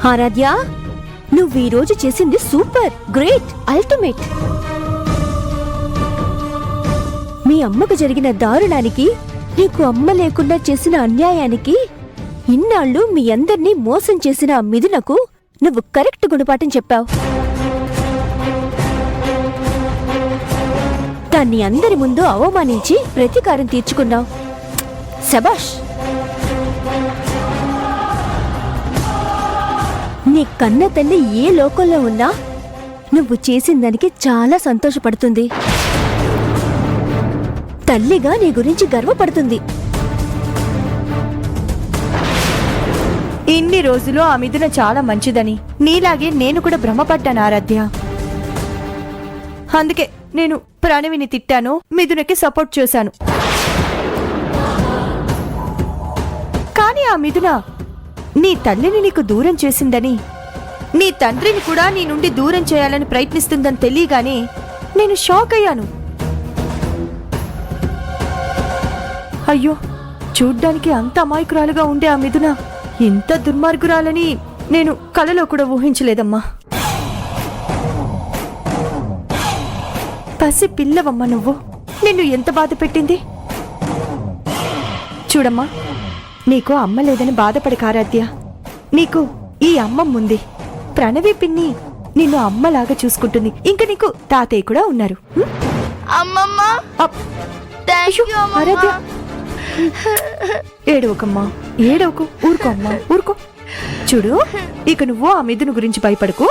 ఆరాధ్య, నువ్వు ఈ రోజు చేసింది సూపర్, గ్రేట్, అల్టిమేట్. మీ అమ్మకు జరిగిన దారుణానికి, నీకు అమ్మ లేకుండా చేసిన అన్యాయానికి, ఇన్నాళ్ళు మీ అందర్నీ మోసం చేసిన ఆ మిథునకు నువ్వు కరెక్ట్ గుణపాఠం చెప్పావు. దాన్ని అందరి ముందు అవమానించి ప్రతీకారం తీర్చుకున్నావు. శబాష్. నీ కన్న తల్లి ఏ లోకంలో ఉన్నా నువ్వు చేసిన దానికి చాలా సంతోషపడుతుంది. తల్లిగా నీ గురించి గర్వపడుతుంది. ఇన్ని రోజులు ఆ మిథున చాలా మంచిదని నీలాగే నేను కూడా భ్రమపడ్డాను ఆరాధ్య. అందుకే నేను ప్రణవిని తిట్టాను, మిథునకి సపోర్ట్ చేశాను. కానీ ఆ మిథున నీ తల్లిని నీకు దూరం చేసిందని, నీ తండ్రిని కూడా నీ నుండి దూరం చేయాలని ప్రయత్నిస్తుందని తెలియగానే నేను షాక్ అయ్యాను. అయ్యో, చూడ్డానికి అంత అమాయకురాలుగా ఉండే ఆ మిథున ఇంత దుర్మార్గురాలని నేను కలలో కూడా ఊహించలేదమ్మా. పసి పిల్లవమ్మా నువ్వు. నిన్ను ఎంత బాధ పెట్టింది చూడమ్మా. నీకు అమ్మ లేదని బాధపడి ఆరాధ్య, నీకు ఈ అమ్మమ్ముంది. ప్రణవి పిన్ని నిన్ను అమ్మలాగా చూసుకుంటుంది. ఇంకా నీకు తాతయ్య కూడా ఉన్నారు. ఆరాధ్య, ఏడవకమ్మా, ఏడవకు. ఊరుకో అమ్మా, ఊరుకో. చూడు, ఇక నువ్వు ఆ మిథున గురించి భయపడకు.